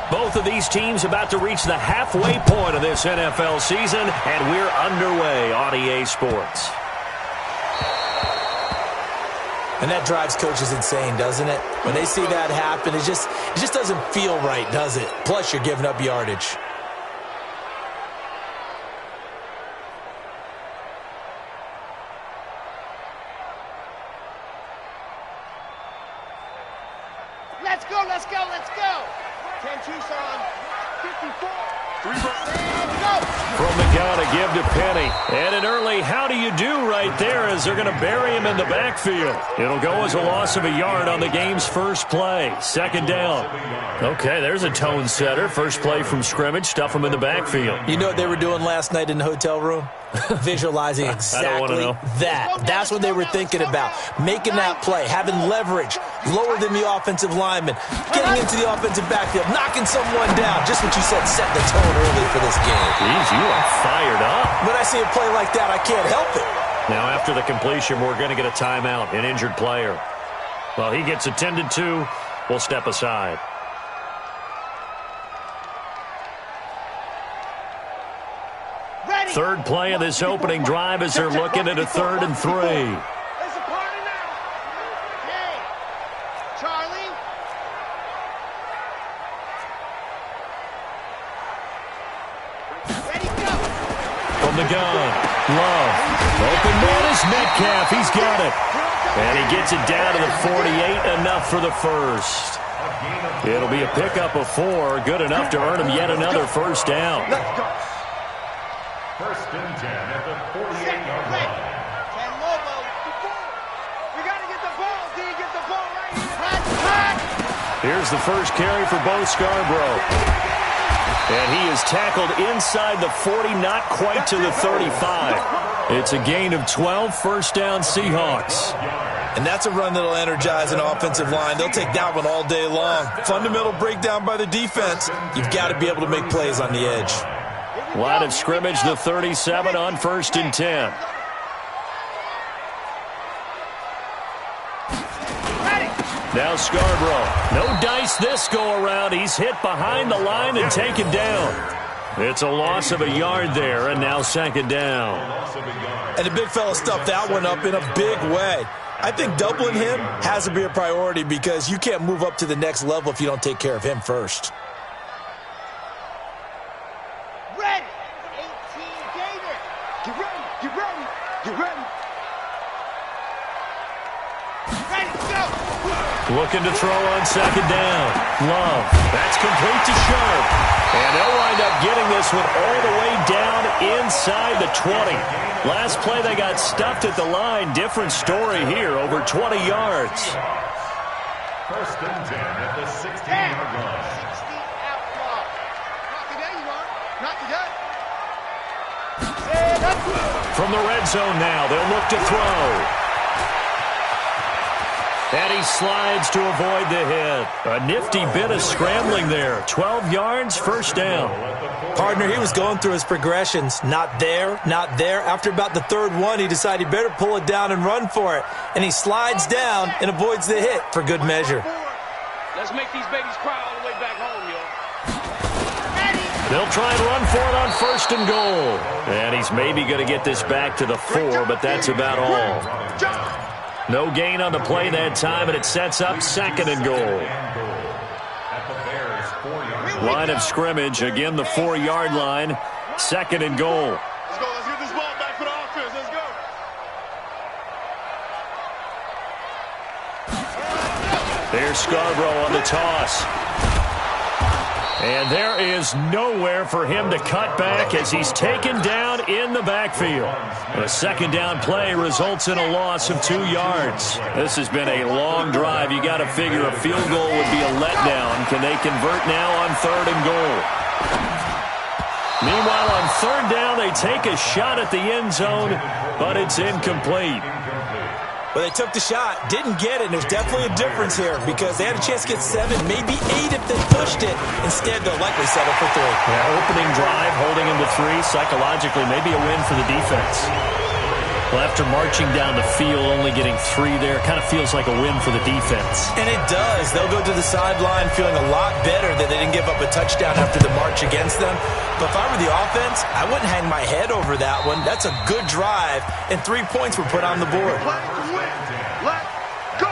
Both of these teams about to reach the halfway point of this NFL season, and we're underway on EA Sports. And that drives coaches insane, doesn't it? When they see that happen, it just doesn't feel right, does it? Plus, you're giving up yardage. Let's go, let's go, let's go. 10 Tucson, 54. 3 go. From the gun, a give to Penny. And an early how do you do right there as they're going to bury him in the backfield. It'll go as a loss of a yard on the game's first play. Second down. Okay, there's a tone setter. First play from scrimmage, stuff him in the backfield. You know what they were doing last night in the hotel room? Visualizing exactly that. That's what they were thinking about. Making that play, having leverage, lower than the offensive lineman, getting into the offensive backfield, knocking someone down. Just what you said, set the tone early for this game. Jeez, you are fired up. When I see a play like that, I can't help it. Now, after the completion, we're going to get a timeout, an injured player. Well, he gets attended to. We'll step aside. Third play of this opening drive as they're looking at a 3rd and 3. It's a party now. Hey, Charlie. Ready, go. From the gun, Love. Open man is Metcalf. He's got it. And he gets it down to the 48, enough for the first. It'll be a pickup of 4, good enough to earn him yet another first down. First and 10 at the 48-yard line. Ten Lobo. We got to get the ball, D. Get the ball right here. Here's the first carry for Bo Scarborough. And he is tackled inside the 40, not quite to the 35. It's a gain of 12, first down Seahawks. And that's a run that'll energize an offensive line. They'll take that one all day long. Fundamental breakdown by the defense. You've got to be able to make plays on the edge. Line of scrimmage, the 37 on 1st and 10. Now Scarborough. No dice this go-around. He's hit behind the line and taken down. It's a loss of a yard there, and now 2nd down. And the big fella stuffed that one up in a big way. I think doubling him has to be a priority because you can't move up to the next level if you don't take care of him first. Ready. 18 Gator. Get ready. Get ready. Get ready. Ready, go. Looking to throw on 2nd down. Love. That's complete to Sharp. And they'll wind up getting this one all the way down inside the 20. Last play they got stuffed at the line. Different story here, over 20 yards. First and 10 at the 16-yard line. 60 outlaw. Not today, you are. Not today. From the red zone now, they'll look to throw. And he slides to avoid the hit. A nifty bit of scrambling there. 12 yards, first down. Partner, he was going through his progressions. Not there, not there. After about the 3rd one, he decided he better pull it down and run for it. And he slides down and avoids the hit for good measure. Let's make these babies cry all the way back home, y'all. They'll try and run for it on 1st and goal. And he's maybe going to get this back to the 4, but that's about all. No gain on the play that time, and it sets up 2nd and goal. Line of scrimmage, again the 4-yard line, 2nd and goal. Let's go. Let's get this ball back for the offense. Let's go. There's Scarborough on the toss. And there is nowhere for him to cut back as he's taken down in the backfield. A 2nd down play results in a loss of 2 yards. This has been a long drive. You got to figure a field goal would be a letdown. Can they convert now on 3rd and goal? Meanwhile, on 3rd down, they take a shot at the end zone, but it's incomplete. Well, they took the shot, didn't get it, and there's definitely a difference here because they had a chance to get 7, maybe 8 if they pushed it. Instead, they'll likely settle for 3. Yeah, opening drive, holding him to 3, psychologically, maybe a win for the defense. Well, after marching down the field, only getting 3 there, kind of feels like a win for the defense. And it does. They'll go to the sideline feeling a lot better that they didn't give up a touchdown after the march against them. But if I were the offense, I wouldn't hang my head over that one. That's a good drive, and 3 points were put on the board. Let's go!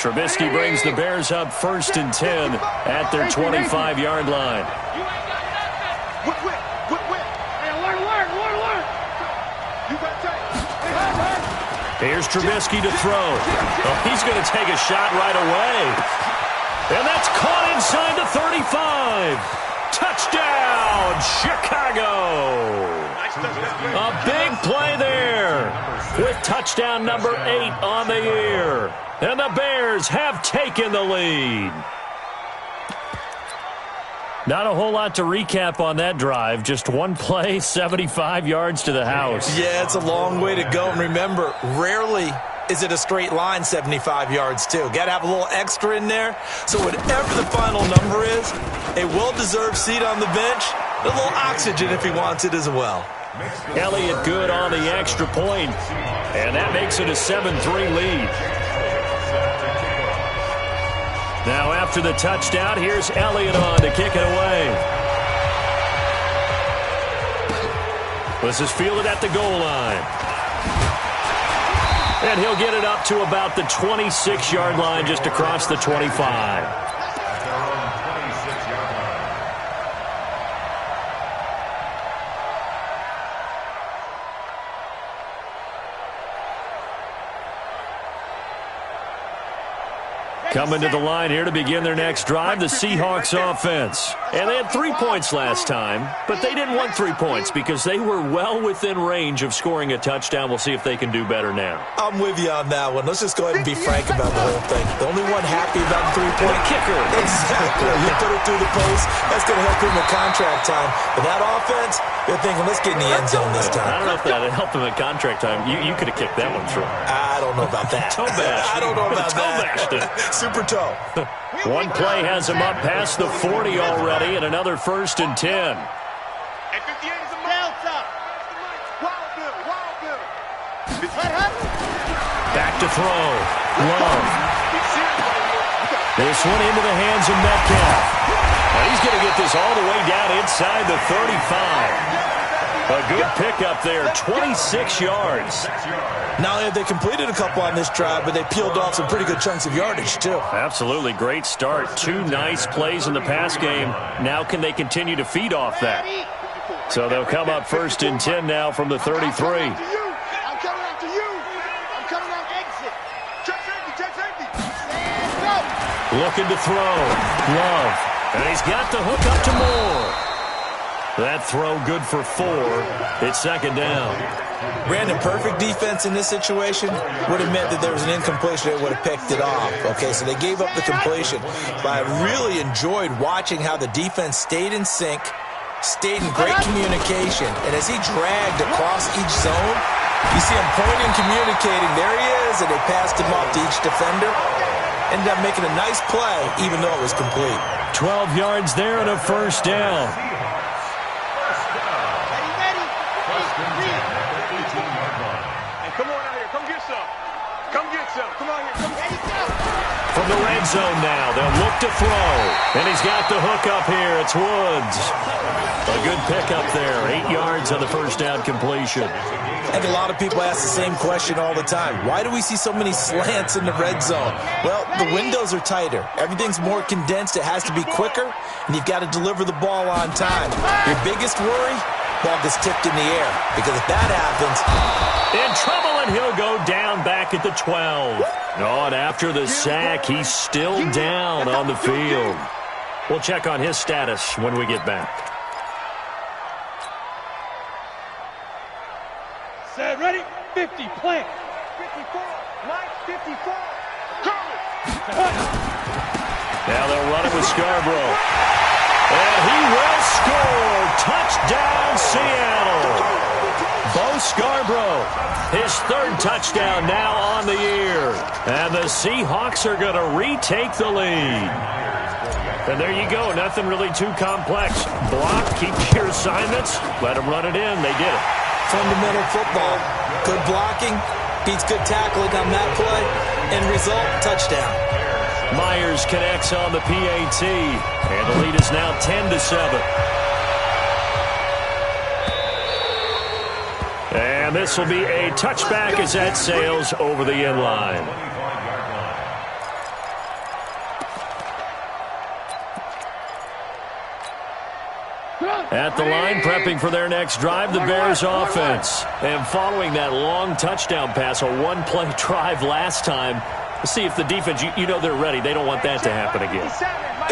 Trubisky brings the Bears up 1st and 10 at their 25-yard line. Here's Trubisky to throw. Oh, he's going to take a shot right away. And that's caught inside the 35. Touchdown, Chicago. A big play there with touchdown number 8 on the year. And the Bears have taken the lead. Not a whole lot to recap on that drive. Just one play, 75 yards to the house. Yeah, it's a long way to go. And remember, rarely is it a straight line 75 yards, too. Got to have a little extra in there. So whatever the final number is, a well-deserved seat on the bench, a little oxygen if he wants it as well. Elliott good on the extra point, and that makes it a 7-3 lead. Now after the touchdown, here's Elliott on to kick it away. This is fielded at the goal line. And he'll get it up to about the 26-yard line, just across the 25. Coming to the line here to begin their next drive, the Seahawks offense. And they had 3 points last time, but they didn't want 3 points because they were well within range of scoring a touchdown. We'll see if they can do better now. I'm with you on that one. Let's just go ahead and be frank about the whole thing. The only one happy about the 3-point kicker. Exactly. You put it through the post. That's going to help him at contract time. But that offense, they're thinking, let's get in the end zone this time. I don't know if that helped him at contract time. You could have kicked that one through. I don't know about that. Toe bash. I don't know about that. Super toe. One play has him up past the 40 already, and another 1st and 10. At 58 is a Delta. Back to throw. Love. This one into the hands of Metcalf. And he's going to get this all the way down inside the 35. A good pickup there, 26 yards. Not only have they completed a couple on this drive, but they peeled off some pretty good chunks of yardage, too. Absolutely. Great start. 2 nice plays in the pass game. Now can they continue to feed off that? So they'll come up 1st and 10 now from the 33. I'm coming after you. I'm coming on exit. Check safety. Looking to throw. Love. And he's got the hook up to Moore. That throw good for 4. It's 2nd down. Brandon, perfect defense in this situation would have meant that there was an incompletion. They would have picked it off. Okay, so they gave up the completion. But I really enjoyed watching how the defense stayed in sync, stayed in great communication. And as he dragged across each zone, you see him pointing, communicating. There he is, and they passed him off to each defender. Ended up making a nice play, even though it was complete. 12 yards there and a 1st down. From the red zone now, they'll look to throw. And he's got the hook up here. It's Woods. A good pickup there. 8 yards on the 1st down completion. And a lot of people ask the same question all the time. Why do we see so many slants in the red zone? Well, the windows are tighter. Everything's more condensed. It has to be quicker, and you've got to deliver the ball on time. Your biggest worry? Ball gets tipped in the air. Because if that happens, in trouble, and he'll go down back at the 12. Oh, and after the sack, he's still down on the field. We'll check on his status when we get back. Set, ready? 50, plant. 54, Mike, 54. Now they'll run it with Scarborough. And he will score. Touchdown, Seattle. Bo Scarborough, his third touchdown now on the year. And the Seahawks are going to retake the lead. And there you go. Nothing really too complex. Block, keep your assignments, let them run it in. They did it. Fundamental football. Good blocking beats good tackling on that play. End result, touchdown. Myers connects on the PAT. And the lead is now 10-7. And this will be a touchback as that sails over the end line. At the line, prepping for their next drive, the Bears offense. And following that long touchdown pass, a one-play drive last time, see if the defense, you know they're ready. They don't want that to happen again.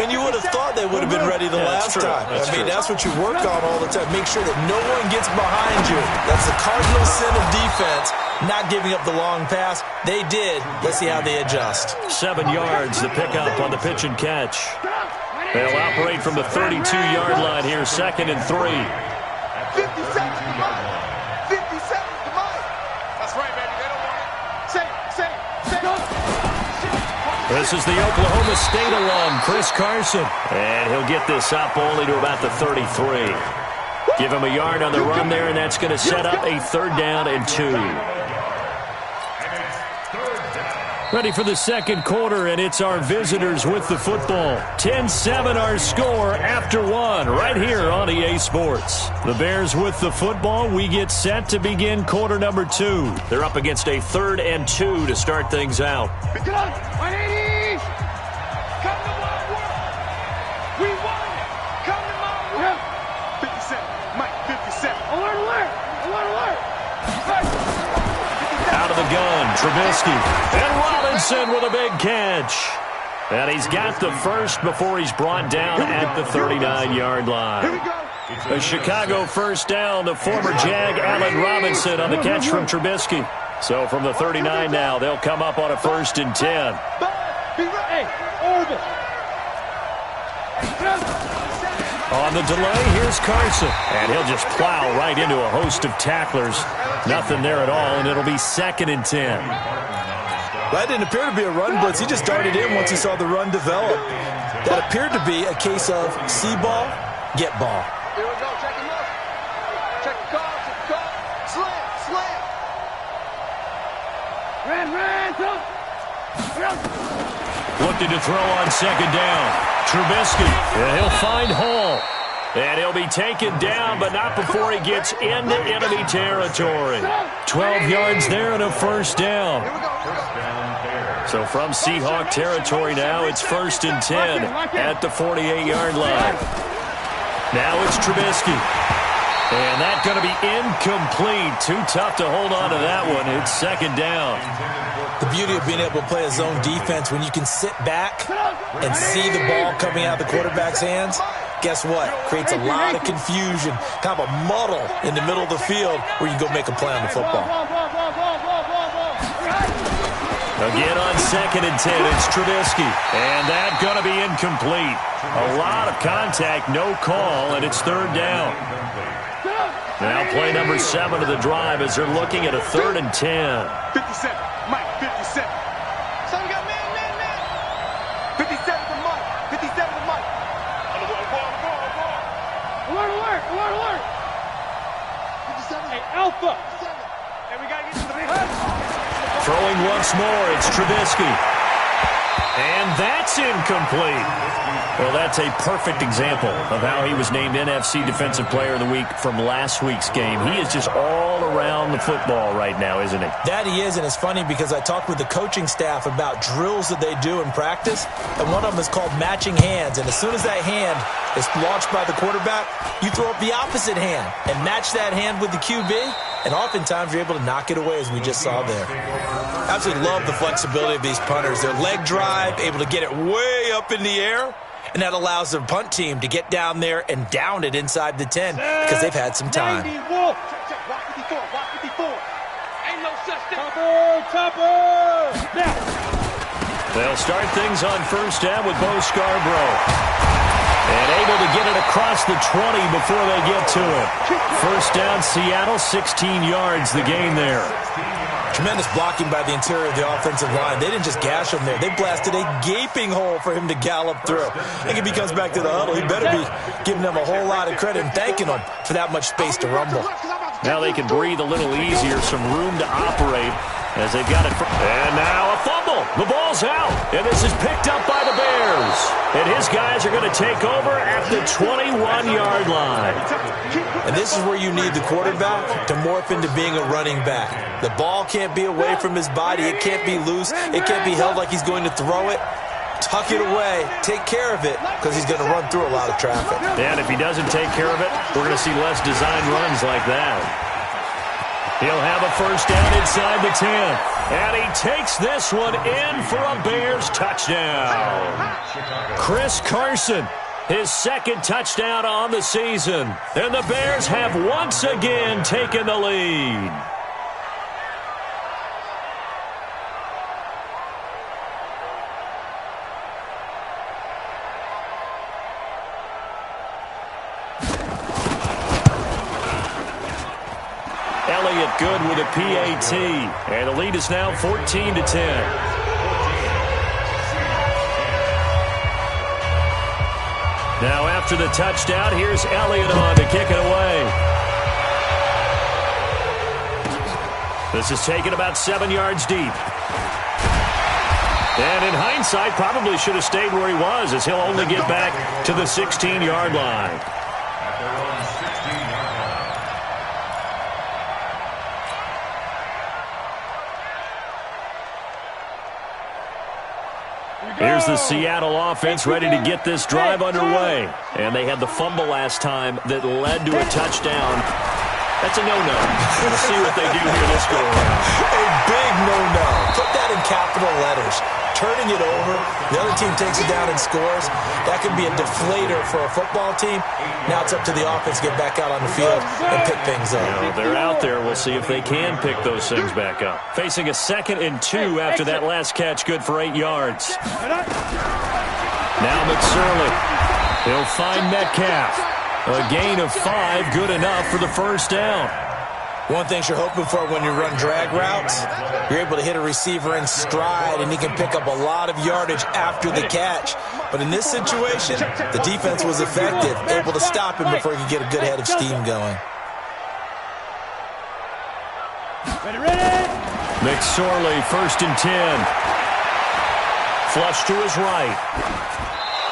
And you would have thought they would have been ready the last time. That's what you work on all the time. Make sure that no one gets behind you. That's the cardinal sin of defense, not giving up the long pass. They did. Let's see how they adjust. 7 yards, the pickup on the pitch and catch. They'll operate from the 32-yard line here, 2nd and 3. 50 seconds to mine. 50 seconds to mine. That's right, baby. They don't want it. Say it. This is the Oklahoma State alum, Chris Carson. And he'll get this up only to about the 33. Give him a yard on the run there, and that's going to set up a 3rd down and 2. Ready for the second quarter, and it's our visitors with the football. 10-7 our score after 1 right here on EA Sports. The Bears with the football. We get set to begin quarter number 2. They're up against a 3rd and 2 to start things out. 180. Come to my work. We won it. Come to my work. 57. Mike, 57. Alert. Out of the gun, Trubisky. And Robinson with a big catch. And he's got the first before he's brought down at the 39-yard line. A Chicago first down to former Jag Allen Robinson on the catch from Trubisky. So from the 39 now, they'll come up on a 1st and 10. On the delay, here's Carson. And he'll just plow right into a host of tacklers. Nothing there at all, and it'll be 2nd and 10. That didn't appear to be a run blitz. He just darted in once he saw the run develop. That appeared to be a case of see ball, get ball. Here we go. Check him up. Check the call. Slam. Looking to throw on 2nd down. Trubisky, and he'll find Hall. And he'll be taken down, but not before he gets into enemy territory. 12 yards there and a 1st down. So from Seahawk territory now, it's 1st and 10 at the 48-yard line. Now it's Trubisky. And that's going to be incomplete. Too tough to hold on to that one. It's 2nd down. The beauty of being able to play a zone defense, when you can sit back and see the ball coming out of the quarterback's hands, guess what? Creates a lot of confusion, kind of a muddle in the middle of the field where you can go make a play on the football. Again on 2nd and 10, it's Trubisky. And that's going to be incomplete. A lot of contact, no call, and it's 3rd down. Now play number 7 of the drive as they're looking at a 3rd and 10. 57. Mike, 57. Son got man. 57 to Mike. 57 to Mike. Alert. 57. Hey, Alpha. Hey, we got to get to the big hood. Throwing once more, it's Trubisky. And that's incomplete. Well, that's a perfect example of how he was named NFC Defensive Player of the Week from last week's game. He is just all around the football right now, isn't he? That he is, and it's funny because I talked with the coaching staff about drills that they do in practice, and one of them is called matching hands. And as soon as that hand is launched by the quarterback, you throw up the opposite hand and match that hand with the QB, and oftentimes you're able to knock it away, as we just saw there. Absolutely love the flexibility of these punters. Their leg drive, able to get it way up in the air, and that allows their punt team to get down there and down it inside the 10 because they've had some time. Check. Walk 54. Ain't no such thing. Topper. Now. They'll start things on 1st down with Bo Scarborough. And able to get it across the 20 before they get to it. First down, Seattle, 16 yards the gain there. Tremendous blocking by the interior of the offensive line. They didn't just gash him there. They blasted a gaping hole for him to gallop through. I think if he comes back to the huddle, he better be giving them a whole lot of credit and thanking them for that much space to rumble. Now they can breathe a little easier, some room to operate as they've got it. And now a fumble. The ball's out, and this is picked up by the Bears. And his guys are going to take over at the 21-yard line. And this is where you need the quarterback to morph into being a running back. The ball can't be away from his body. It can't be loose. It can't be held like he's going to throw it. Tuck it away. Take care of it because he's going to run through a lot of traffic. And if he doesn't take care of it, we're going to see less designed runs like that. He'll have a first down inside the 10. And he takes this one in for a Bears touchdown. Chris Carson, his second touchdown on the season. And the Bears have once again taken the lead. Elliott good with a PAT. And the lead is now 14-10. Now after the touchdown, here's Elliott on to kick it away. This is taken about 7 yards deep. And in hindsight, probably should have stayed where he was, as he'll only get back to the 16-yard line. Here's the Seattle offense ready to get this drive underway. And they had the fumble last time that led to a touchdown. That's a no-no. We'll see what they do here this go-around. A big no-no. Put that in capital letters. Turning it over, the other team takes it down and scores. That can be a deflator for a football team. Now it's up to the offense to get back out on the field and pick things up. You know, they're out there. We'll see if they can pick those things back up. Facing a 2nd and 2 after that last catch, good for 8 yards. Now McSorley. He'll find Metcalf. A gain of 5, good enough for the first down. One thing you're hoping for when you run drag routes, you're able to hit a receiver in stride, and he can pick up a lot of yardage after the catch. But in this situation, the defense was effective, able to stop him before he could get a good head of steam going. McSorley, 1st and 10. Flush to his right.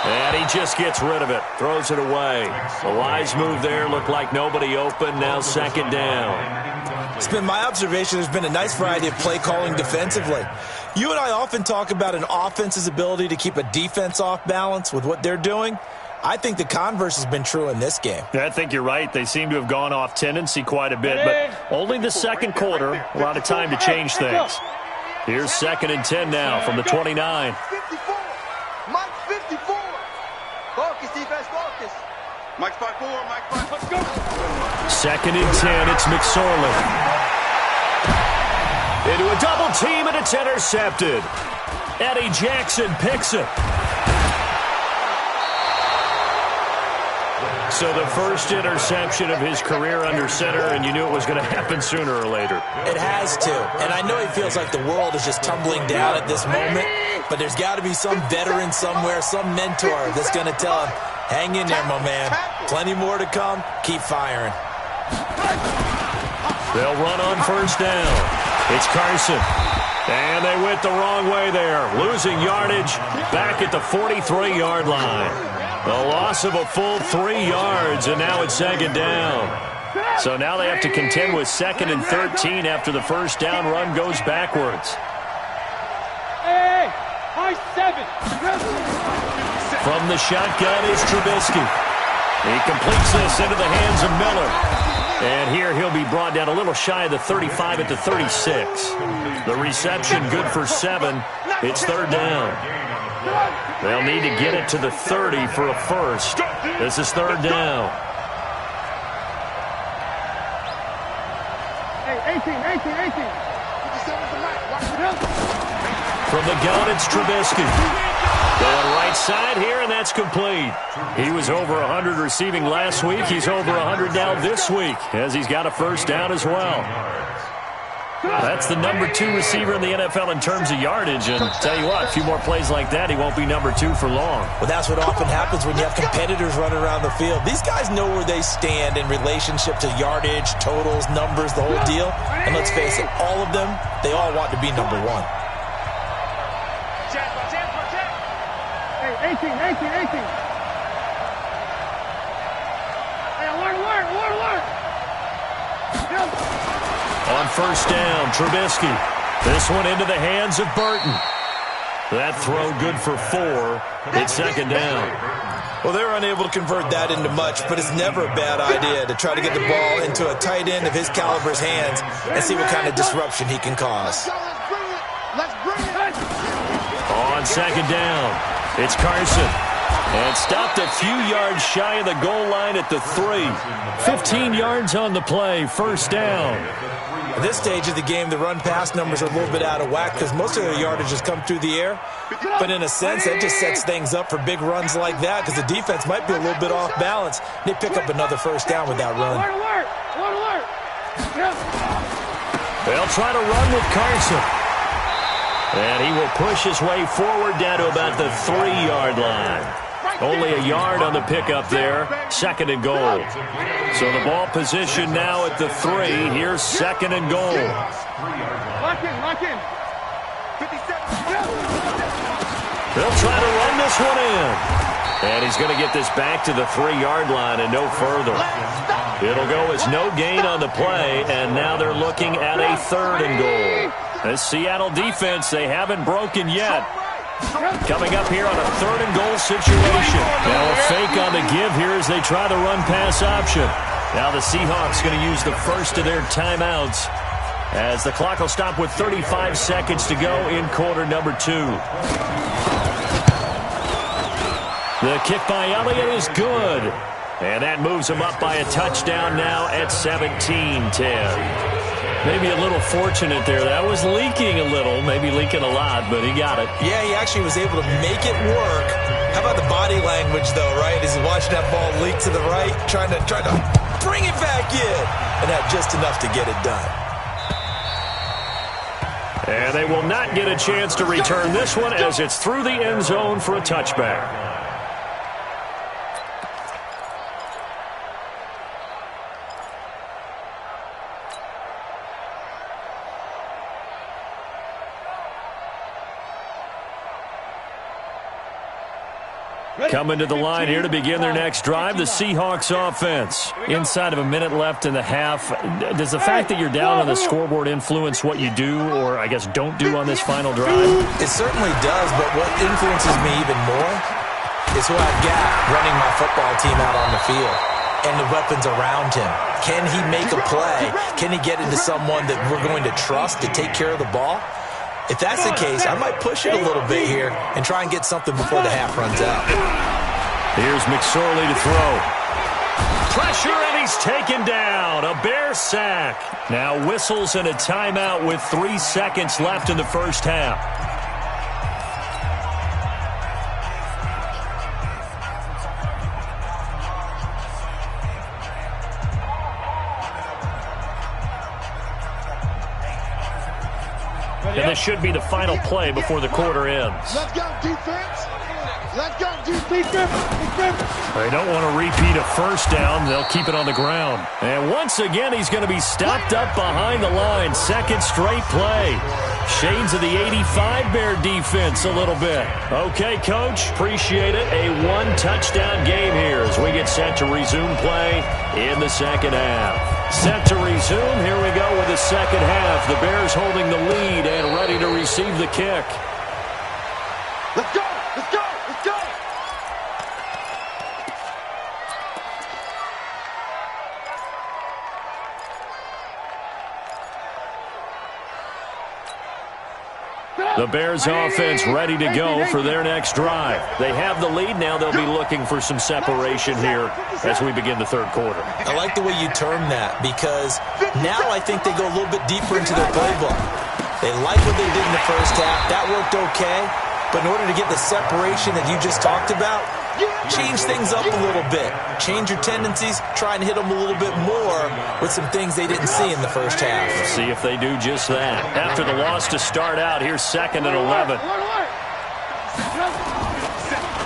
And he just gets rid of it. Throws it away. A wise move there. Looked like nobody open. Now 2nd down. It's been my observation there's been a nice variety of play calling defensively. You and I often talk about an offense's ability to keep a defense off balance with what they're doing. I think the converse has been true in this game. I think you're right. They seem to have gone off tendency quite a bit, but only the second quarter. A lot of time to change things. Here's 2nd and 10 now from the 29. 54. Mike 54. Focus, defense, focus. Mike's 5-4, Mike 5. Let's go. 2nd and 10, it's McSorley. Into a double team, and it's intercepted. Eddie Jackson picks it. So the first interception of his career under center, and you knew it was going to happen sooner or later. It has to. And I know he feels like the world is just tumbling down at this moment, but there's got to be some veteran somewhere, some mentor that's going to tell him, hang in there, my man. Plenty more to come. Keep firing. They'll run on first down. It's Carson. And they went the wrong way there. Losing yardage back at the 43-yard line. A loss of a full 3 yards, and now it's 2nd down. So now they have to contend with 2nd and 13 after the first down run goes backwards. Hey, high 7. From the shotgun is Trubisky. He completes this into the hands of Miller. And here he'll be brought down a little shy of the 35 at the 36. The reception good for 7. It's 3rd down. They'll need to get it to the 30 for a first. This is 3rd down. Hey, 18. From the gun, it's Trubisky. Going right side here, and that's complete. He was over 100 receiving last week. He's over 100 now this week, as he's got a first down as well. That's the number 2 receiver in the NFL in terms of yardage. And tell you what, a few more plays like that, he won't be number 2 for long. Well, that's what often happens when you have competitors running around the field. These guys know where they stand in relationship to yardage, totals, numbers, the whole deal. And let's face it, all of them, they all want to be number 1. Hey, 18. Hey, alert. On first down, Trubisky. This one into the hands of Burton. That throw good for 4. It's second down. Well, they're unable to convert that into much, but it's never a bad idea to try to get the ball into a tight end of his caliber's hands and see what kind of disruption he can cause. Let's bring it. On second down, it's Carson. And stopped a few yards shy of the goal line at the 3. 15 yards on the play, first down. At this stage of the game, the run-pass numbers are a little bit out of whack because most of their yardage has come through the air. But in a sense, that just sets things up for big runs like that because the defense might be a little bit off balance. They pick up another first down with that run. Alert. They'll try to run with Carson. And he will push his way forward down to about the 3-yard line. Only a yard on the pickup there. Second and goal. So the ball position now at the 3. Here's second and goal. Lock in. 57. They'll try to run this one in. And he's going to get this back to the 3-yard line and no further. It'll go as no gain on the play, and now they're looking at a third and goal. This Seattle defense, they haven't broken yet. Coming up here on a third and goal situation. Now a fake on the give here as they try the run-pass option. Now the Seahawks going to use the first of their timeouts as the clock will stop with 35 seconds to go in quarter number 2. The kick by Elliott is good. And that moves him up by a touchdown now at 17-10. Maybe a little fortunate there. That was leaking a little, maybe leaking a lot, but he got it. Yeah, he actually was able to make it work. How about the body language, though, right? As he watched that ball leak to the right, trying to bring it back in, and had just enough to get it done. And they will not get a chance to return this one as it's through the end zone for a touchback. Coming to the line here to begin their next drive, the Seahawks offense. Inside of a minute left in the half, does the fact that you're down on the scoreboard influence what you do or, I guess, don't do on this final drive? It certainly does, but what influences me even more is who I've got running my football team out on the field and the weapons around him. Can he make a play? Can he get into someone that we're going to trust to take care of the ball? If that's the case, I might push it a little bit here and try and get something before the half runs out. Here's McSorley to throw. Pressure, and he's taken down. A Bear sack. Now whistles and a timeout with 3 seconds left in the first half. And this should be the final play before the quarter ends. Let's go, defense. Let's go, defense. They don't want to repeat a first down. They'll keep it on the ground. And once again, he's going to be stopped up behind the line. Second straight play. Shades of the 85 Bear defense a little bit. Okay, Coach, appreciate it. A 1-touchdown game here as we get set to resume play in the second half. Set to resume. Here we go with the second half. The Bears holding the lead and ready to receive the kick. Let's go. Let's go. Let's go. The Bears offense ready to go for their next drive. They have the lead now. They'll be looking for some separation here as we begin the third quarter. I like the way you term that because now I think they go a little bit deeper into their playbook. They like what they did in the first half. That worked okay. But in order to get the separation that you just talked about, change things up a little bit. Change your tendencies. Try and hit them a little bit more with some things they didn't see in the first half. We'll see if they do just that. After the loss to start out, here's 2nd and 11.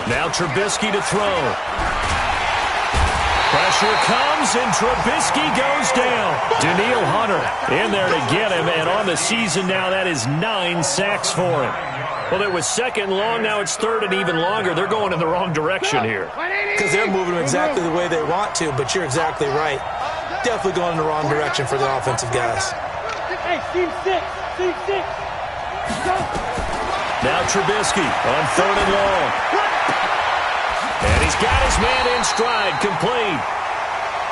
Now Trubisky to throw. Pressure comes, and Trubisky goes down. Danielle Hunter in there to get him, and on the season now, that is 9 sacks for him. Well, it was 2nd and long. Now it's 3rd and even longer. They're going in the wrong direction here. Because they're moving exactly the way they want to, but you're exactly right. Definitely going in the wrong direction for the offensive guys. Hey, team 6. Team 6. Now Trubisky on 3rd and long. And he's got his man in stride, complete.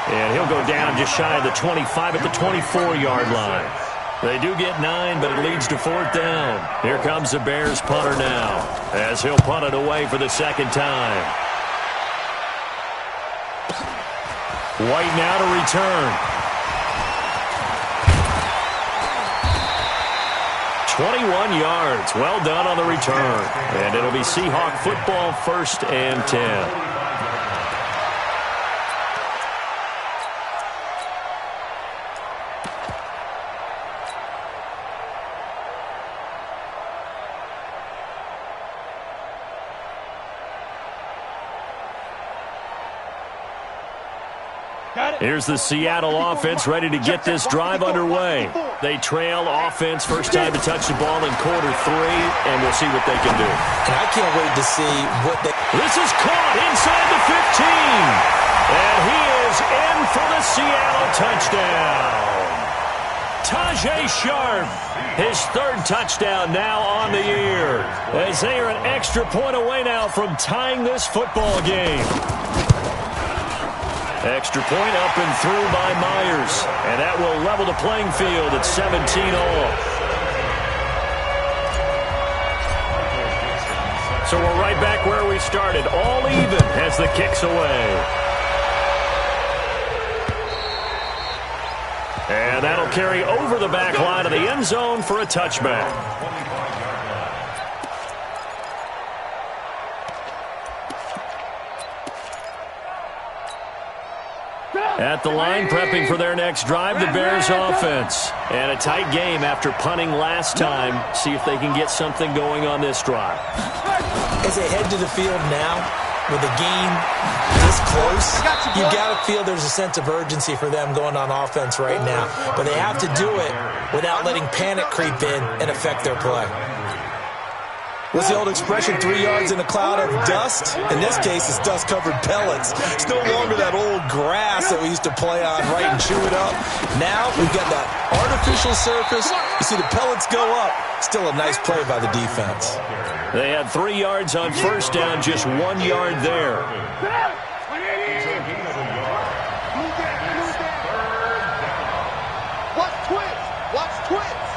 And he'll go down just shy of the 25 at the 24-yard line. They do get 9, but it leads to 4th down. Here comes the Bears punter now, as he'll punt it away for the 2nd time. White now to return. 21 yards. Well done on the return. And it'll be Seahawk football, 1st and 10. Here's the Seattle offense ready to get this drive underway. They trail offense, first time to touch the ball in quarter 3, and we'll see what they can do. And I can't wait to see what they... This is caught inside the 15. And he is in for the Seattle touchdown. Tajay Sharp, his 3rd touchdown now on the year, as they are an extra point away now from tying this football game. Extra point up and through by Myers. And that will level the playing field at 17 all. So we're right back where we started. All even as the kick's away. And that'll carry over the back line of the end zone for a touchback. At the line, prepping for their next drive, the Bears offense. And a tight game after punting last time. See if they can get something going on this drive. As they head to the field now, with the game this close, you got to feel there's a sense of urgency for them going on offense right now. But they have to do it without letting panic creep in and affect their play. What's the old expression, 3 yards in a cloud of dust? In this case, it's dust-covered pellets. It's no longer that old grass that we used to play on, right, and chew it up. Now we've got that artificial surface. You see the pellets go up. Still a nice play by the defense. They had 3 yards on first down, just 1 yard there. Watch twins. Watch twins.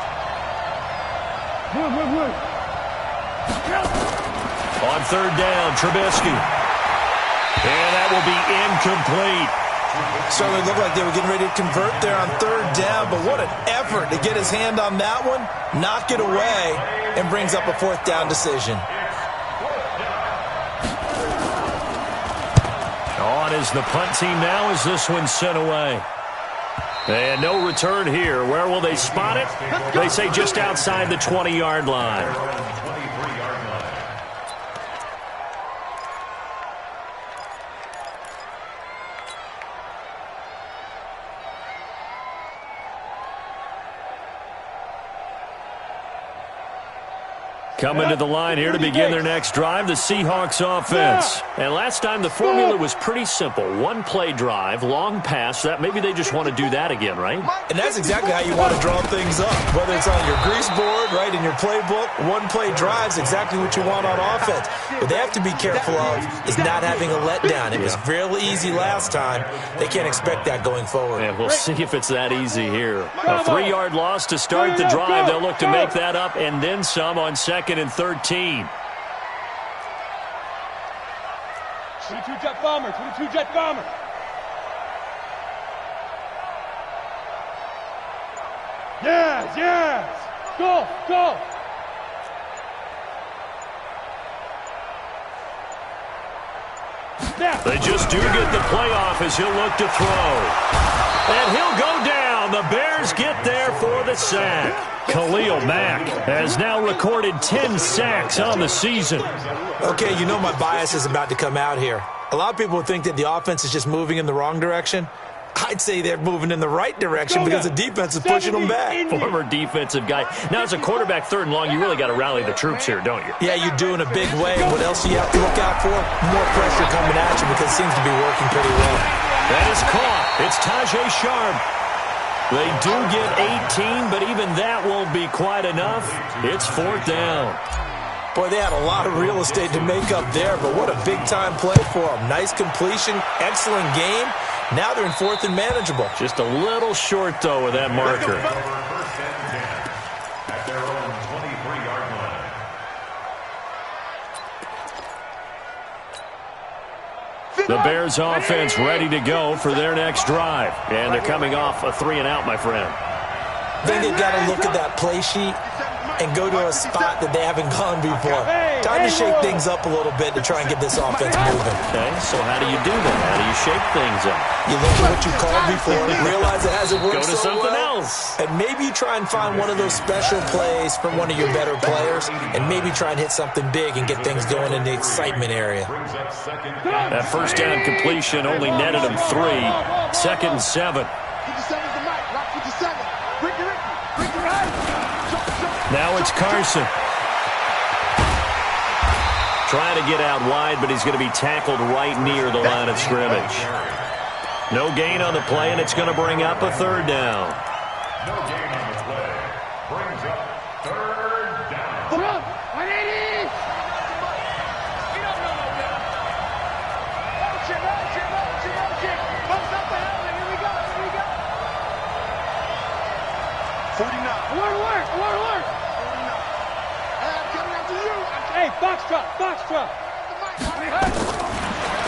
Move. On 3rd down, Trubisky. And that will be incomplete. Certainly looked like they were getting ready to convert there on 3rd down, but what an effort to get his hand on that one, knock it away, and brings up a 4th down decision. On is the punt team now as this one's sent away. And no return here. Where will they spot it? They say just outside the 20-yard line. Coming to the line here to begin their next drive, the Seahawks offense. And last time the formula was pretty simple. 1-play drive, long pass. That maybe they just want to do that again, right? And that's exactly how you want to draw things up. Whether it's on your grease board, right, in your playbook, 1-play drive's exactly what you want on offense. What they have to be careful of is not having a letdown. It was real easy last time. They can't expect that going forward. And we'll see if it's that easy here. A 3-yard loss to start the drive. They'll look to make that up and then some on 2nd and 13. 22 jet bomber, 22 jet bomber. Yes. Go. They just do get the playoff as he'll look to throw. And he'll go down. The Bears get there for the sack. Khalil Mack has now recorded 10 sacks on the season. Okay, you know my bias is about to come out here. A lot of people think that the offense is just moving in the wrong direction. I'd say they're moving in the right direction because the defense is pushing them back. Former defensive guy. Now, as a quarterback, 3rd and long, you really got to rally the troops here, don't you? Yeah, you do in a big way. What else do you have to look out for? More pressure coming at you because it seems to be working pretty well. That is caught. It's Tajay Sharp. They do get 18, but even that won't be quite enough. It's 4th down. Boy, they had a lot of real estate to make up there, but what a big-time play for them. Nice completion, excellent game. Now they're in 4th and manageable. Just a little short, though, with that marker. At their own 23-yard line. The Bears offense ready to go for their next drive. And they're coming off a 3-and-out, my friend. I think they've got to look at that play sheet and go to a spot that they haven't gone before. Time to shake things up a little bit to try and get this offense moving. Okay, so how do you do that? How do you shake things up? You look at what you called before, realize it hasn't worked Go to so something well, else. and maybe you try and find one of those special plays from one of your better players, and maybe try and hit something big and get things going in the excitement area. That 1st down completion only netted him 3. 2nd and 7. Now it's Carson. Trying to get out wide, but he's going to be tackled right near the line of scrimmage. No gain on the play, and it's going to bring up a 3rd down. No gain on the play. Brings up 3rd down.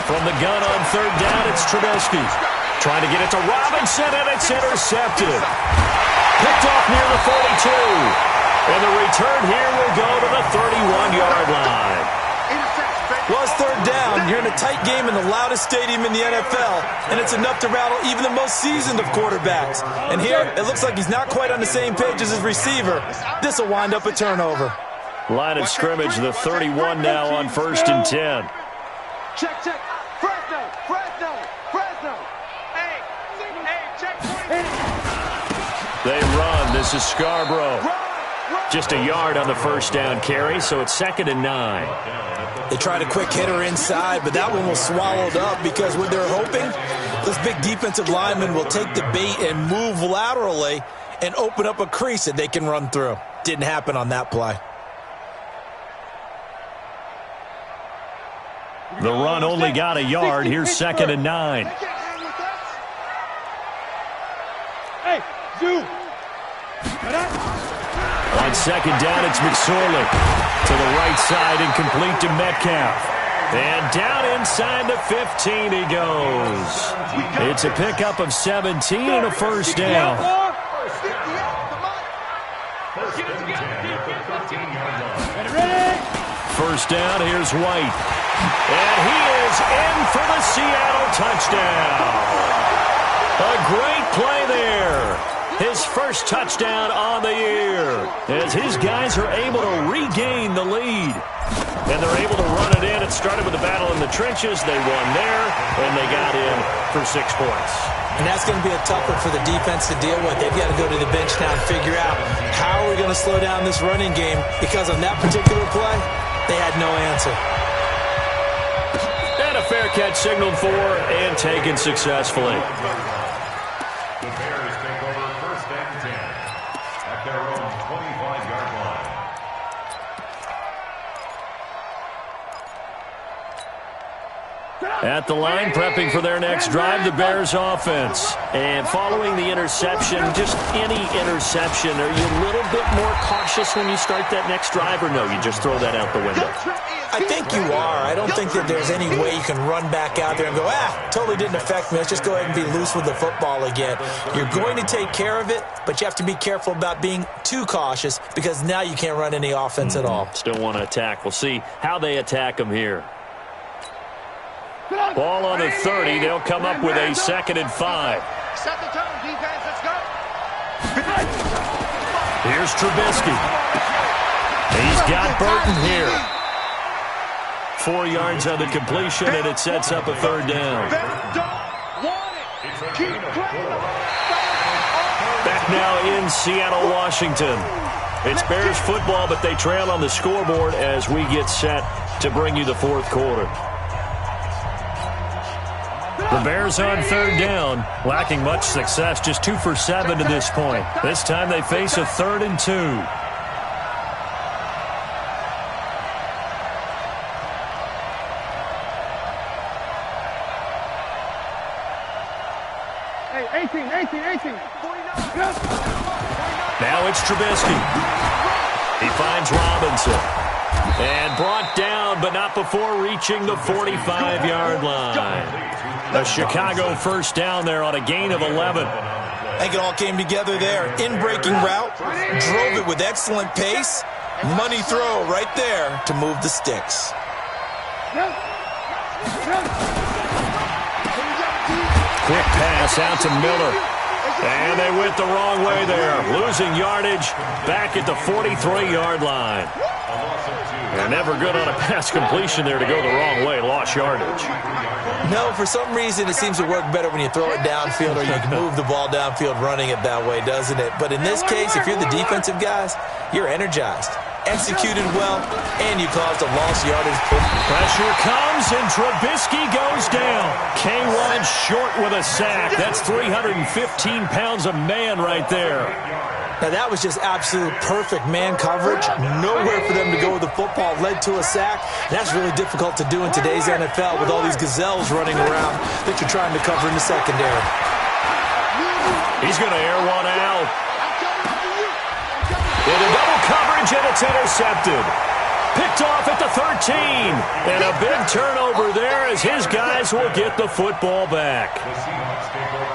From the gun on 3rd down, it's Trubisky. Trying to get it to Robinson, and it's intercepted. Picked off near the 42. And the return here will go to the 31-yard line. Well, it's 3rd down. You're in a tight game in the loudest stadium in the NFL, and it's enough to rattle even the most seasoned of quarterbacks. And here, it looks like he's not quite on the same page as his receiver. This will wind up a turnover. Line of scrimmage, the 31 now on 1st and 10. Check. Fresno. Hey, check. They run. This is Scarborough. Just a yard on the 1st down carry, so it's 2nd and 9. They tried a quick hitter inside, but that one was swallowed up because what they're hoping, those big defensive linemen will take the bait and move laterally and open up a crease that they can run through. Didn't happen on that play. The run only got a yard. Here's 2nd and 9. Hey, Zoo. On 2nd down, it's McSorley. To the right side and complete to Metcalf. And down inside the 15 he goes. It's a pickup of 17 and a 1st down. First down, here's White. And he is in for the Seattle touchdown. A great play there. His first touchdown on the year. As his guys are able to regain the lead. And they're able to run it in. It started with a battle in the trenches. They won there, and they got in for 6 points. And that's going to be a tough one for the defense to deal with. They've got to go to the bench now and figure out how are we going to slow down this running game, because on that particular play, they had no answer. And a fair catch signaled for and taken successfully. The Bears take over 1st and 10 at their own 25-yard line. At the line, prepping for their next drive, the Bears offense. And following the interception, just any interception, are you a little bit more cautious when you start that next drive, or no, you just throw that out the window? I think you are. I don't think that there's any way you can run back out there and go, totally didn't affect me. Let's just go ahead and be loose with the football again. You're going to take care of it, but you have to be careful about being too cautious, because now you can't run any offense at all. Still want to attack. We'll see how they attack them here. Ball on the 30. They'll come up with a 2nd and 5. Set the tone, defense. Let's go. Here's Trubisky. He's got Burton here. 4 yards on the completion, and it sets up a 3rd down. Back now in Seattle, Washington. It's Bears football, but they trail on the scoreboard as we get set to bring you the 4th quarter. The Bears on 3rd down, lacking much success, just 2 for 7 to this point. This time they face a 3rd and 2. Hey, 18. Now it's Trubisky. He finds Robinson. And brought down, but not before reaching the 45-yard line. A Chicago 1st down there on a gain of 11. I think it all came together there. In-breaking route, drove it with excellent pace. Money throw right there to move the sticks. Quick pass out to Miller. And they went the wrong way there. Losing yardage back at the 43-yard line. They're never good on a pass completion there to go the wrong way. Lost yardage. No, for some reason, it seems to work better when you throw it downfield or you can move the ball downfield running it that way, doesn't it? But in this case, if you're the defensive guys, you're energized. Executed well, and you caused a lost yardage. Pressure comes, and Trubisky goes down. K1 short with a sack. That's 315 pounds of man right there. Now, that was just absolute perfect man coverage. Nowhere for them to go with the football. Led to a sack. And that's really difficult to do in today's NFL with all these gazelles running around that you're trying to cover in the secondary. He's going to air one out. Into double coverage, and it's intercepted. Picked off at the 13. And a big turnover there as his guys will get the football back.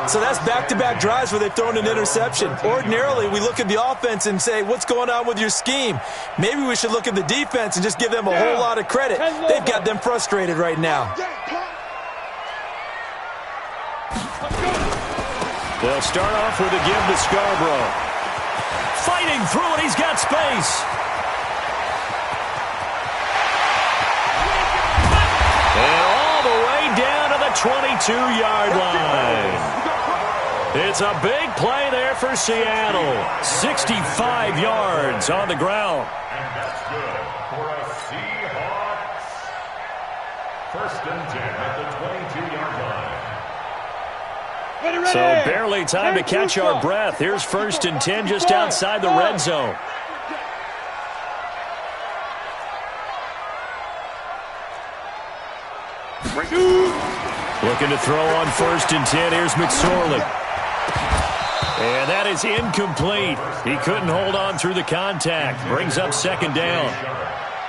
So that's back-to-back drives where they've thrown an interception. Ordinarily, we look at the offense and say, what's going on with your scheme? Maybe we should look at the defense and just give them a whole lot of credit. They've got them frustrated right now. They'll start off with a give to Scarborough. Fighting through it, he's got space. And all the way down to the 22-yard line. It's a big play there for Seattle. 65 yards on the ground. And that's good for a Seahawks. 1st and 10 at the 22-yard line. So barely time to catch our breath. Here's 1st and 10 just outside the red zone. Looking to throw on 1st and 10. Here's McSorley. And that is incomplete. He couldn't hold on through the contact. Brings up 2nd down.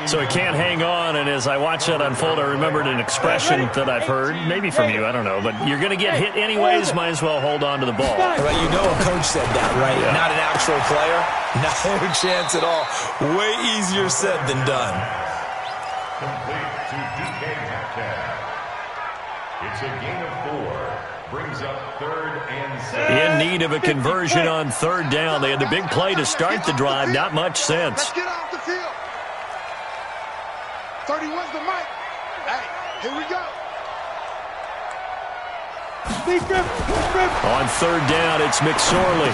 So he can't hang on, and as I watched that unfold, I remembered an expression that I've heard, maybe from you, I don't know, but you're going to get hit anyways, might as well hold on to the ball. Right, you know a coach said that, right? Yeah. Not an actual player. Not a chance at all. Way easier said than done. Complete to DK Metcalf. It's a gain of 4. Brings up 3rd and 7. In need of a conversion on 3rd down. They had the big play to start the drive. Not much sense. Let's get off the field. 31's the mic. Hey, here we go. On 3rd down, it's McSorley.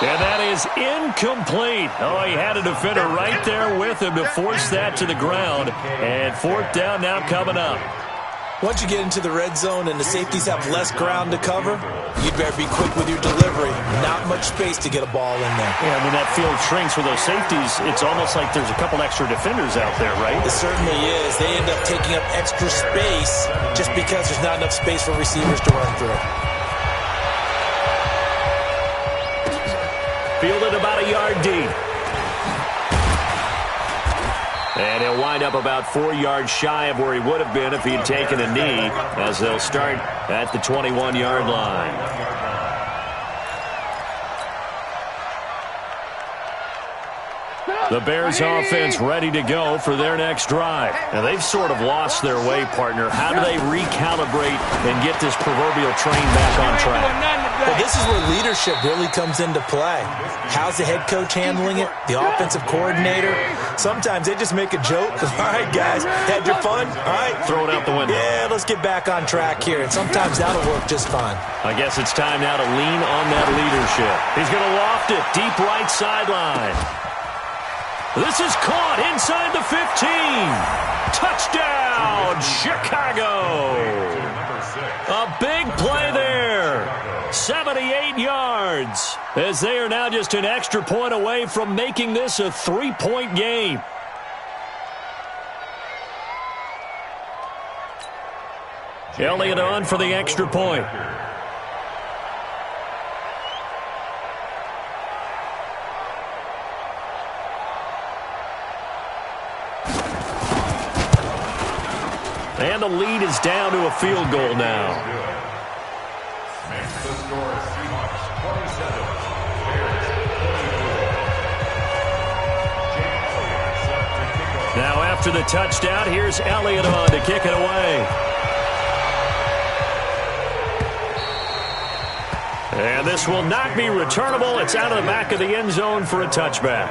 And that is incomplete. Oh, he had a defender right there with him to force that to the ground. And 4th down now coming up. Once you get into the red zone and the safeties have less ground to cover, you'd better be quick with your delivery. Not much space to get a ball in there. Yeah, when that field shrinks with those safeties, it's almost like there's a couple extra defenders out there, right? It certainly is. They end up taking up extra space just because there's not enough space for receivers to run through. Fielded about a yard deep. And he'll wind up about 4 yards shy of where he would have been if he had taken a knee, as they'll start at the 21-yard line. The Bears offense ready to go for their next drive. And they've sort of lost their way, partner. How do they recalibrate and get this proverbial train back on track? Well, this is where leadership really comes into play. How's the head coach handling it? The offensive coordinator? Sometimes they just make a joke. All right, guys, had your fun? All right. Throw it out the window. Yeah, let's get back on track here. And sometimes that'll work just fine. I guess it's time now to lean on that leadership. He's going to loft it deep right sideline. This is caught inside the 15. Touchdown, Chicago. A big play there. 78 yards. As they are now just an extra point away from making this a 3-point game. Elliott on for the extra point. And the lead is down to a field goal now. Makes the score Seahawks 27, Bears 24. Now after the touchdown, here's Elliott on to kick it away. And this will not be returnable. It's out of the back of the end zone for a touchback.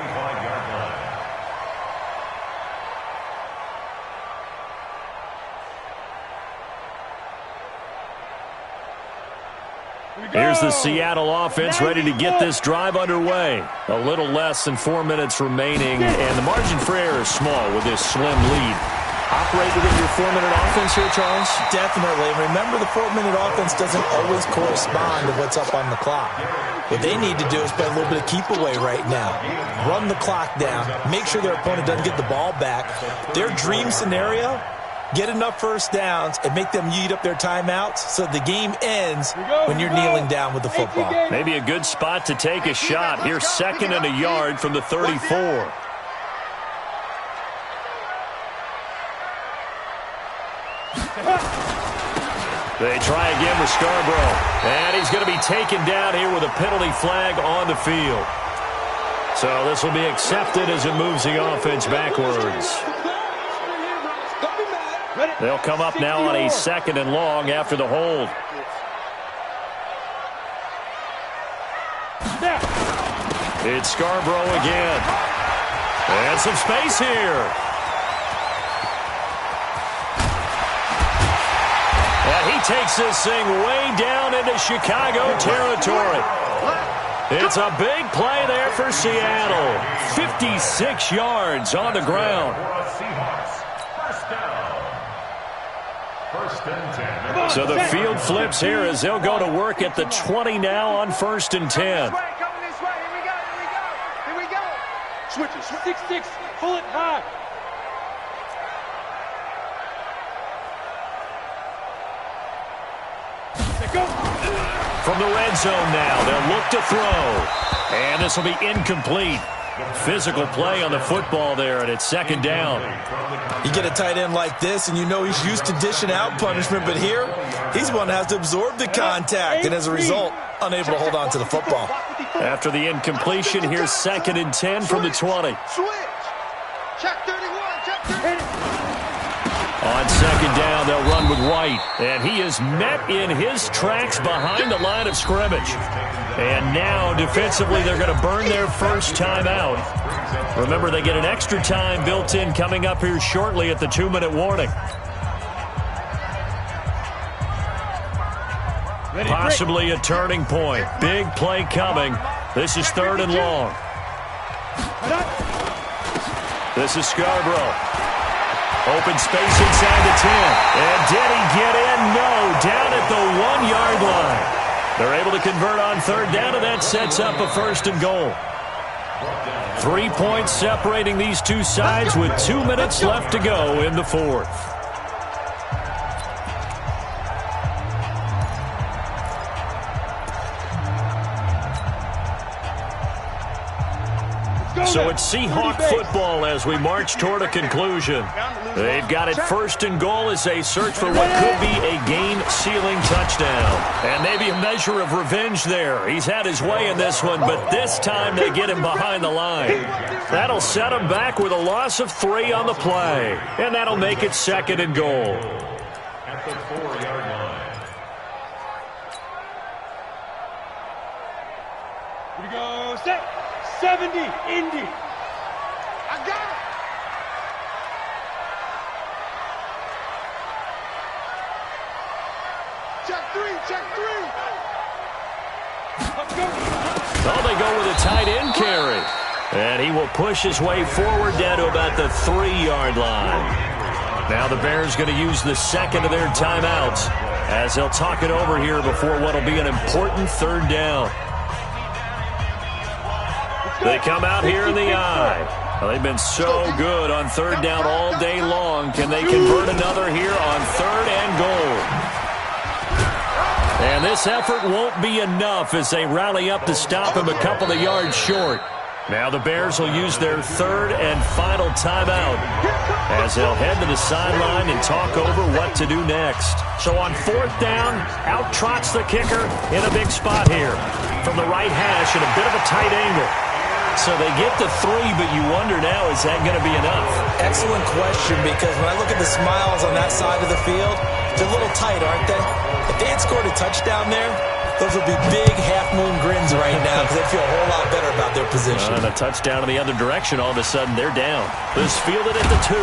Here's the Seattle offense ready to get this drive underway. A little less than 4 minutes remaining, and the margin for error is small with this slim lead. Operate within your 4-minute offense here, Charles? Definitely. And remember, the 4-minute offense doesn't always correspond to what's up on the clock. What they need to do is play a little bit of keep away right now. Run the clock down. Make sure their opponent doesn't get the ball back. Their dream scenario, get enough first downs and make them eat up their timeouts so the game ends when you're kneeling down with the football. Maybe a good spot to take a shot. Here's 2nd and a yard from the 34. They try again with Scarborough. And he's going to be taken down here with a penalty flag on the field. So this will be accepted as it moves the offense backwards. They'll come up now on a 2nd and long after the hold. It's Scarborough again. And some space here. And he takes this thing way down into Chicago territory. It's a big play there for Seattle. 56 yards on the ground. So the field flips here as they'll go to work at the 20 now on 1st and 10. Coming this way. Here we go. Here we go. Switch it. 6-6. Pull it high. From the red zone now, they'll look to throw. And this will be incomplete. Physical play on the football there, and it's 2nd down. You get a tight end like this, and you know he's used to dishing out punishment, but here, he's one that has to absorb the contact, and as a result, unable to hold on to the football. After the incompletion, here's 2nd and 10 from the 20. Switch. Check 31. Check 30. On 2nd down, they'll run with White. And he is met in his tracks behind the line of scrimmage. And now, defensively, they're going to burn their first time out. Remember, they get an extra time built in coming up here shortly at the 2-minute warning. Possibly a turning point. Big play coming. This is 3rd and long. This is Scarborough. Open space inside the 10. And did he get in? No. Down at the 1-yard line. They're able to convert on 3rd down, and that sets up a 1st and goal. 3 points separating these two sides with 2 minutes left to go in the 4th. So it's Seahawk football as we march toward a conclusion. They've got it first and goal as they search for what could be a game-sealing touchdown. And maybe a measure of revenge there. He's had his way in this one, but this time they get him behind the line. That'll set him back with a loss of 3 on the play. And that'll make it second and goal. At the 4-yard line. Here we go. Set. 70. Indy. I got it. Check 3. Check 3. Let's go. Oh, they go with a tight end carry. And he will push his way forward down to about the 3-yard line. Now the Bears going to use the second of their timeouts as they'll talk it over here before what will be an important third down. They come out here in the eye. Well, they've been so good on third down all day long. Can they convert another here on third and goal? And this effort won't be enough as they rally up to stop him a couple of yards short. Now the Bears will use their third and final timeout as they'll head to the sideline and talk over what to do next. So on fourth down, out trots the kicker in a big spot here. From the right hash at a bit of a tight angle. So they get to 3, but you wonder now, is that going to be enough? Excellent question, because when I look at the smiles on that side of the field, they're a little tight, aren't they? If they had scored a touchdown there, those would be big half-moon grins right now because they feel a whole lot better about their position. And a touchdown in the other direction, all of a sudden they're down. This fielded at the 2.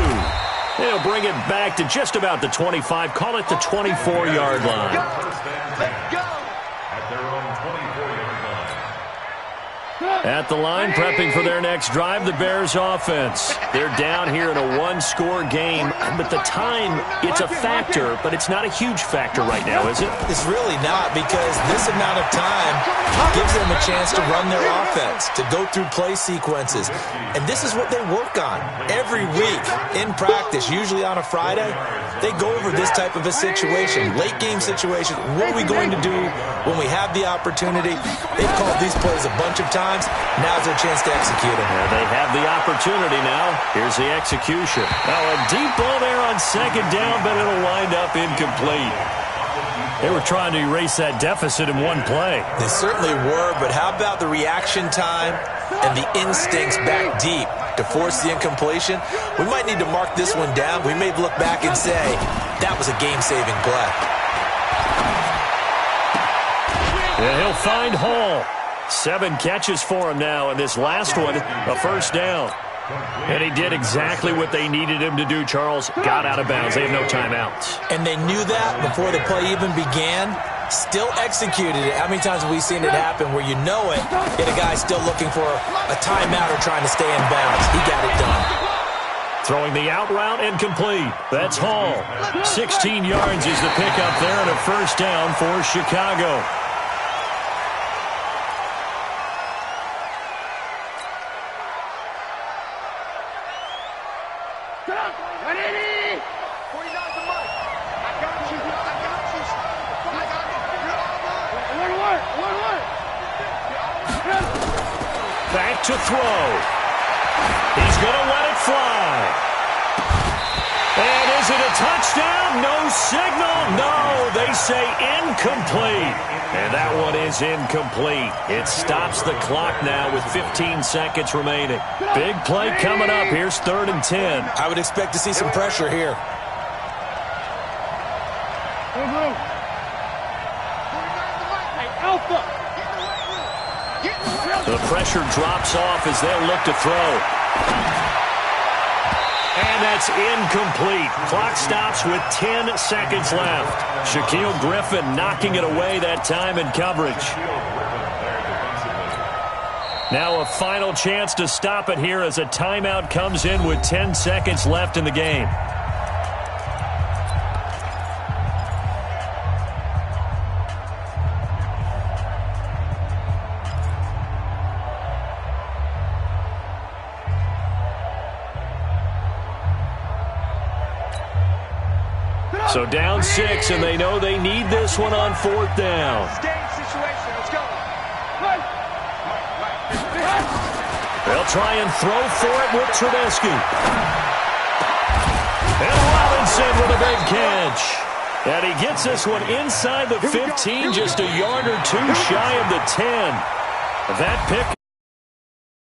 They'll bring it back to just about the 25, call it the 24-yard line. Let's go. At their own 24-yard line. At the line, prepping for their next drive, the Bears offense. They're down here in a one-score game, but the time, it's a factor, but it's not a huge factor right now, is it? It's really not, because this amount of time gives them a chance to run their offense, to go through play sequences. And this is what they work on every week in practice, usually on a Friday. They go over this type of a situation, late-game situation. What are we going to do when we have the opportunity? They've called these plays a bunch of times. Now's their chance to execute them. Yeah, they have the opportunity now. Here's the execution. Now a deep ball there on second down, but it'll wind up incomplete. They were trying to erase that deficit in one play. They certainly were, but how about the reaction time and the instincts back deep to force the incompletion? We might need to mark this one down. We may look back and say, that was a game-saving play. And he'll find Hall. 7 catches for him now, and this last one, a first down. And he did exactly what they needed him to do, Charles. Got out of bounds. They have no timeouts. And they knew that before the play even began. Still executed it. How many times have we seen it happen where you know it, yet a guy's still looking for a timeout or trying to stay in bounds? He got it done. Throwing the out route incomplete. That's Hall. 16 yards is the pickup there, and a first down for Chicago. Back to throw. He's going to let it fly. And is it a touchdown? No signal. No, they say incomplete. And that one is incomplete. It stops the clock now with 15 seconds remaining. Big play coming up. Here's 3rd and 10. I would expect to see some pressure here. The pressure drops off as they'll look to throw. And that's incomplete. Clock stops with 10 seconds left. Shaquille Griffin knocking it away that time in coverage. Now a final chance to stop it here as a timeout comes in with 10 seconds left in the game. So down 6, and they know they need this one on 4th down. They'll try and throw for it with Trubisky. And Robinson with a big catch. And he gets this one inside the 15, just a yard or two shy of the 10. That pick